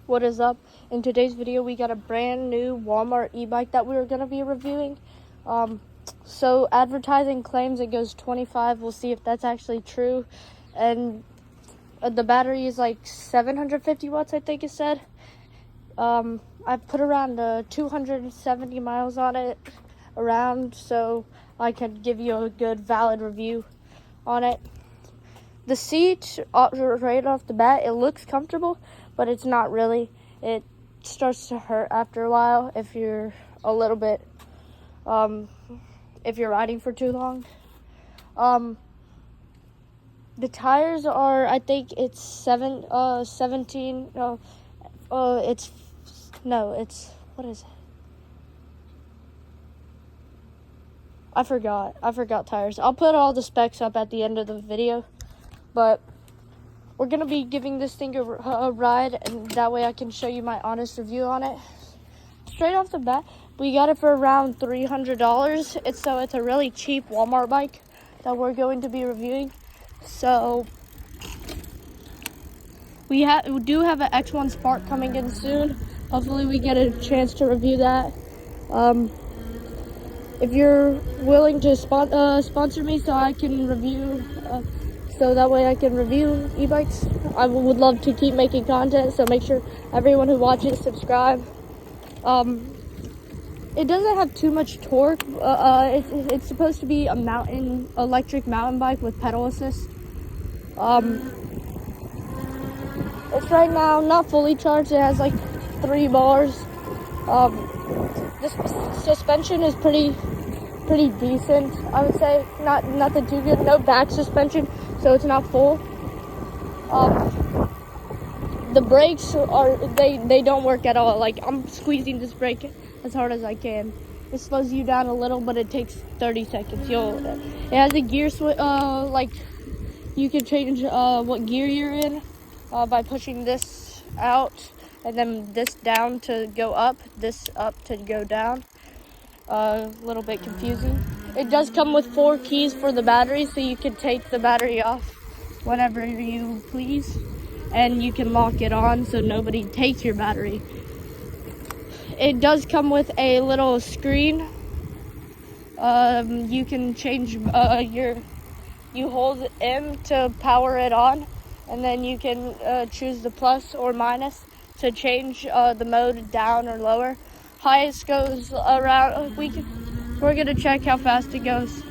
What is up? In today's video, we got a brand new Walmart e-bike that we are going to be reviewing. So advertising claims it goes 25. We'll see if that's actually true. And the battery is like 750 watts, I think it said. I put around 270 miles on it around, so I could give you a good valid review on it. The seat, right off the bat, it looks comfortable, but it's not really. It starts to hurt after a while if you're a little bit, if you're riding for too long. The tires are, I think it's 17, what is it? I forgot tires. I'll put all the specs up at the end of the video, but we're gonna be giving this thing a ride, and that way I can show you my honest review on it. Straight off the bat, we got it for around $300. It's a really cheap Walmart bike that we're going to be reviewing. So we do have an X1 Spark coming in soon. Hopefully we get a chance to review that. If you're willing to sponsor me so I can review, so that way I can review e-bikes, I would love to keep making content, so make sure everyone who watches subscribe. It doesn't have too much torque. It's supposed to be a electric mountain bike with pedal assist. It's right now not fully charged. It has like 3 bars. The suspension is pretty decent, I would say. Nothing too good. No back suspension, so it's not full. The brakes they don't work at all. Like, I'm squeezing this brake as hard as I can. It slows you down a little, but it takes 30 seconds. It has a gear switch. Like, you can change what gear you're in by pushing this out, and then this down to go up, this up to go down. A little bit confusing. It does come with 4 keys for the battery, so you can take the battery off whenever you please, and you can lock it on so nobody takes your battery. It does come with a little screen. You can change you hold M to power it on, and then you can choose the plus or minus to change the mode down or lower. Highest goes around, we're gonna check how fast it goes.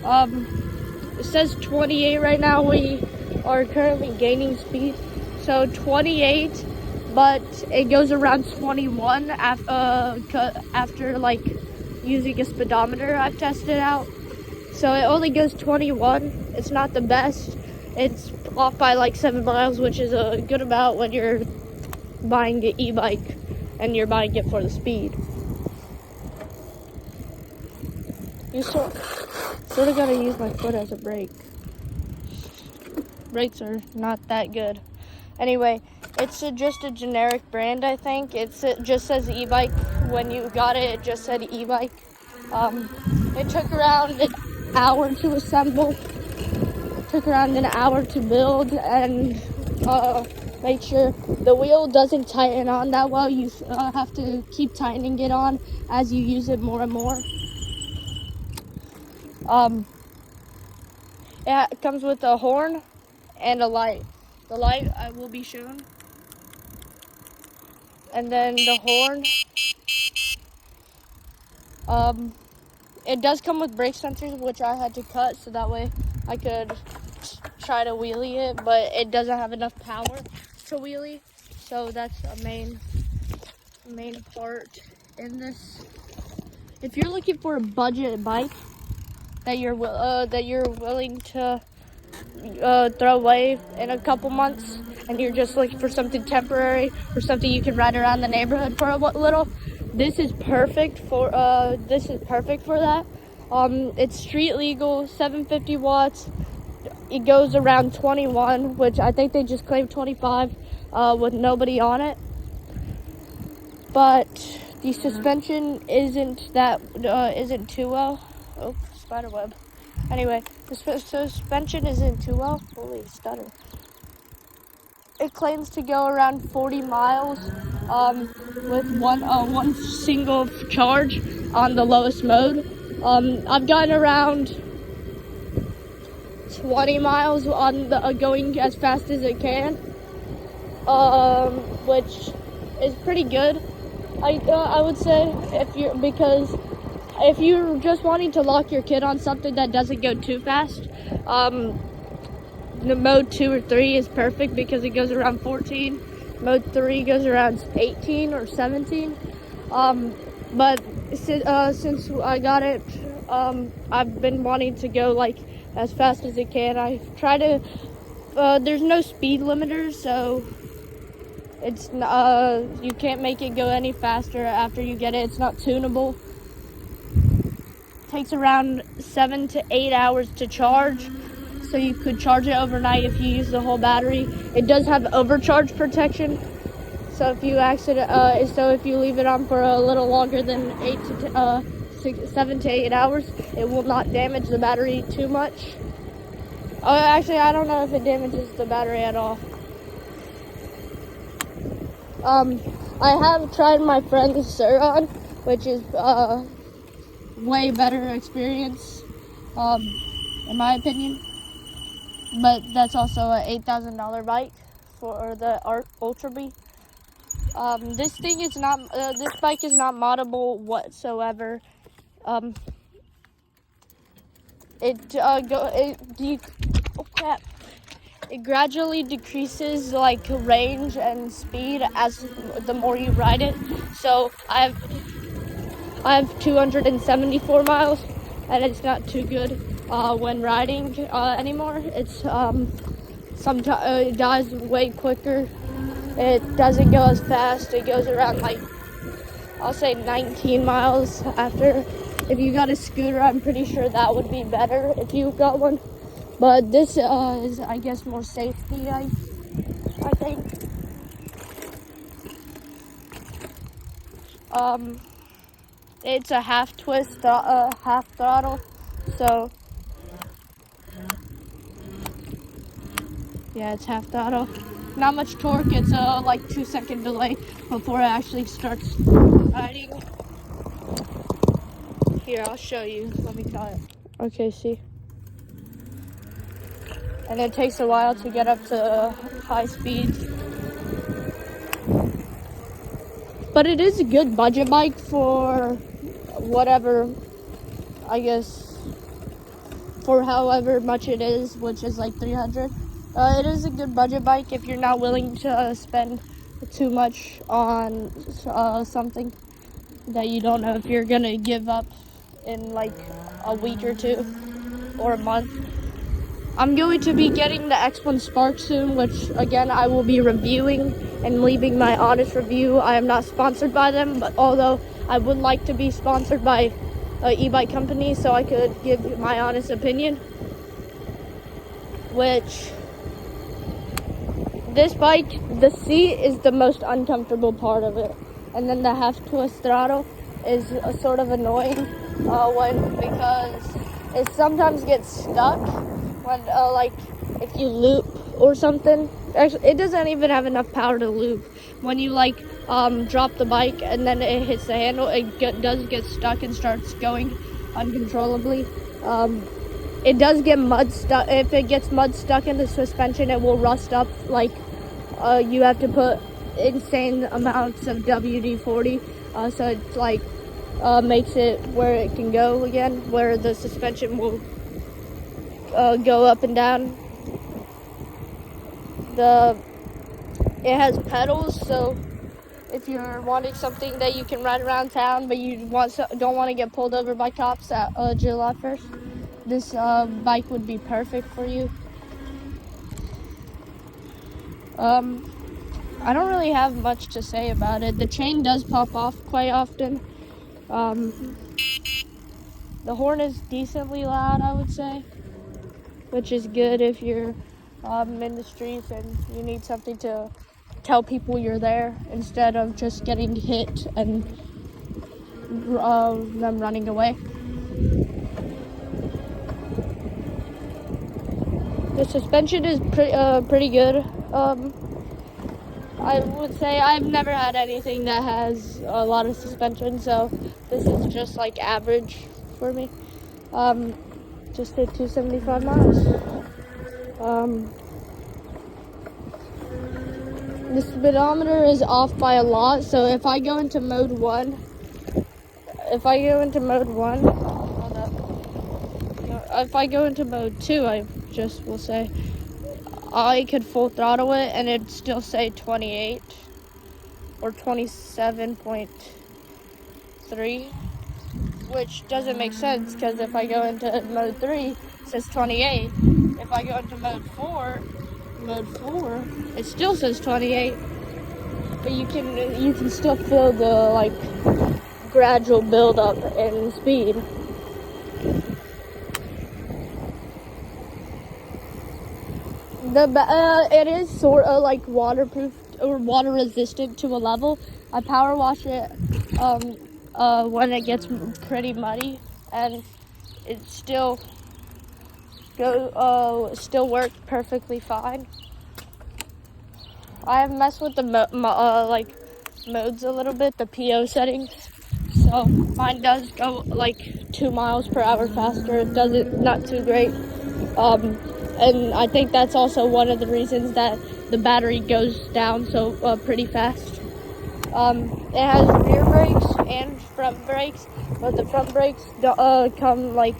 It says 28 right now. We are currently gaining speed, so 28, but it goes around 21 after like using a speedometer. I've tested out, so it only goes 21. It's not the best. It's off by like 7 miles, which is a good amount when you're buying an e-bike and you're buying it for the speed. You sort of gotta use my foot as a brake. Brakes are not that good. Anyway, it's just a generic brand, I think. It just says e-bike. When you got it, it just said e-bike. It took around an hour to assemble. Took around an hour to build, and make sure the wheel doesn't tighten on that well. You have to keep tightening it on as you use it more and more. It comes with a horn and a light. The light will be shown, and then the horn. It does come with brake sensors, which I had to cut so that way I could try to wheelie it, but it doesn't have enough power to wheelie, so that's a main part in this. If you're looking for a budget bike that you're willing to throw away in a couple months, and you're just looking for something temporary or something you can ride around the neighborhood for a little, this is perfect for that. It's street legal, 750 watts. It goes around 21, which I think they just claimed 25 with nobody on it. But the suspension isn't too well. Oh, spider web. Anyway, the suspension isn't too well. Holy stutter. it claims to go around 40 miles with one single charge on the lowest mode. I've gotten around 20 miles on the going as fast as it can, which is pretty good. I would say if you're just wanting to lock your kid on something that doesn't go too fast, the mode 2 or 3 is perfect because it goes around 14. Mode 3 goes around 18 or 17. But since I got it, I've been wanting to go like as fast as it can. I try to. There's no speed limiter, so it's you can't make it go any faster after you get it. It's not tunable. Takes around 7 to 8 hours to charge, so you could charge it overnight if you use the whole battery. It does have overcharge protection, so if you if you leave it on for a little longer than 7 to 8 hours, it will not damage the battery too much. Actually, I don't know if it damages the battery at all. I have tried my friend's Suron, which is way better experience, in my opinion. But that's also an $8,000 bike for the Ultra B. This bike is not moddable whatsoever. It gradually decreases like range and speed as the more you ride it. So I have 274 miles, and it's not too good when riding anymore. It's sometimes it dies way quicker. It doesn't go as fast. It goes around like, I'll say 19 miles after. If you got a scooter, I'm pretty sure that would be better if you got one. But this is, I guess, more safety, I think. It's a half twist, half throttle, so yeah, it's half throttle. Not much torque. It's like 2-second delay before it actually starts riding. Here, I'll show you. Let me try it. Okay, see. And it takes a while to get up to high speeds. But it is a good budget bike for whatever, I guess, for however much it is, which is like $300. It is a good budget bike if you're not willing to spend too much on something that you don't know if you're gonna give up in like a week or two or a month. I'm going to be getting the X1 Spark soon, which again I will be reviewing and leaving my honest review. I am not sponsored by them, but although I would like to be sponsored by an e-bike company so I could give my honest opinion. Which, this bike, the seat is the most uncomfortable part of it, and then the half twist throttle is sort of annoying because it sometimes gets stuck when like if you loop or something. Actually, it doesn't even have enough power to loop. When you like drop the bike and then it hits the handle, it does get stuck and starts going uncontrollably. It does get mud stuck. If it gets mud stuck in the suspension, it will rust up. Like you have to put insane amounts of WD-40, so it's like makes it where it can go again, where the suspension will go up and down. It has pedals, so if you're wanting something that you can ride around town, but you don't want to get pulled over by cops at July 1st, this bike would be perfect for you. I don't really have much to say about it. The chain does pop off quite often. The horn is decently loud, I would say, which is good if you're in the streets and you need something to tell people you're there instead of just getting hit and them running away. The suspension is pretty good. I would say I've never had anything that has a lot of suspension, so this is just like average for me. Just did 275 miles. The speedometer is off by a lot, so if I go into mode 1, hold up. If I go into mode 2, I just will say, I could full throttle it and it'd still say 28 or 27.3, which doesn't make sense because if I go into mode 3, it says 28. If I go into mode 4, it still says 28. But you can still feel the like gradual build up in speed. It is sort of like waterproof or water resistant to a level. I power wash it when it gets pretty muddy, and it still works perfectly fine. I have messed with the modes a little bit, the PO settings. So mine does go like 2 miles per hour faster. It doesn't, not too great. And I think that's also one of the reasons that the battery goes down so pretty fast. It has rear brakes and front brakes, but the front brakes come like,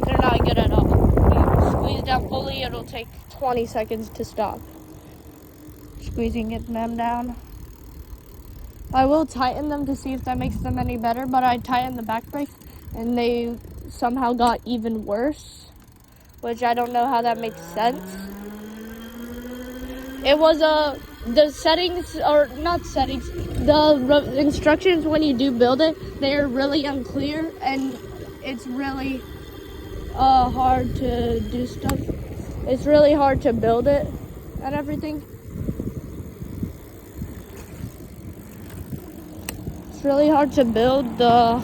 they're not good at all. You squeeze down fully, it'll take 20 seconds to stop. Squeezing them down. I will tighten them to see if that makes them any better, but I tightened the back brakes and they somehow got even worse, which I don't know how that makes sense. It was the settings, or not settings, the instructions when you do build it, they are really unclear and it's really hard to do stuff. It's really hard to build it and everything. It's really hard to build the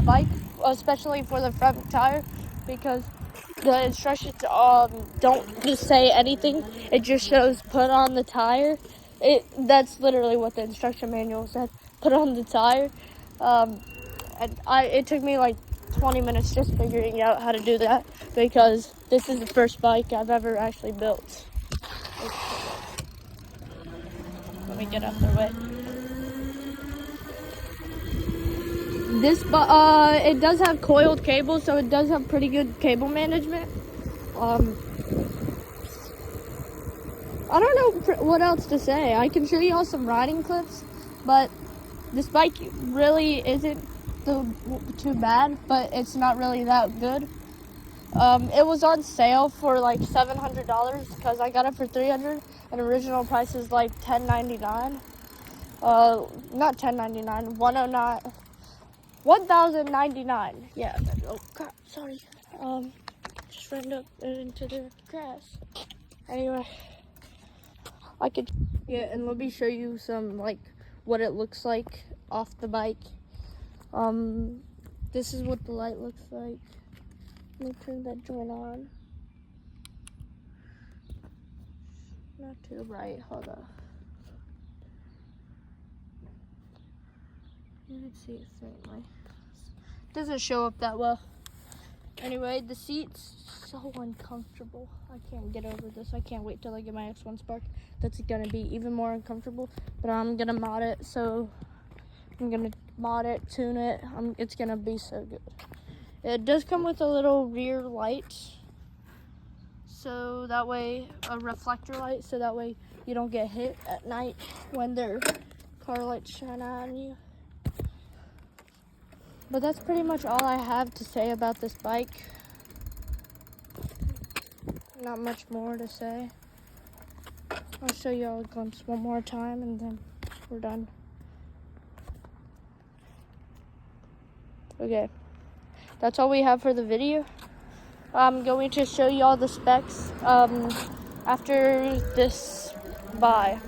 bike, especially for the front tire, because the instructions don't just say anything. It just shows put on the tire. That's literally what the instruction manual said. Put on the tire. It took me like 20 minutes just figuring out how to do that, because this is the first bike I've ever actually built. Let me get out of their way. This, it does have coiled cables, so it does have pretty good cable management. I don't know what else to say. I can show you all some riding clips, but this bike really isn't too bad, but it's not really that good. It was on sale for like $700 because I got it for $300, and original price is like $1,099. Not $1,099, $1,099. Yeah. Oh crap! Sorry. Just ran up into the grass. Anyway, and let me show you some like what it looks like off the bike. This is what the light looks like. Let me turn that joint on. Not too bright. Hold up. You can see it faintly. Doesn't show up that well. Anyway, the seat's so uncomfortable. I can't get over this. I can't wait till I get my X1 Spark. That's gonna be even more uncomfortable. But I'm gonna mod it, so I'm gonna mod it, tune it. It's gonna be so good. It does come with a little rear light, so that way, a reflector light, so that way you don't get hit at night when their car lights shine on you. But that's pretty much all I have to say about this bike. Not much more to say. I'll show you all a glimpse one more time and then we're done. Okay, that's all we have for the video. I'm going to show you all the specs after this. Bye.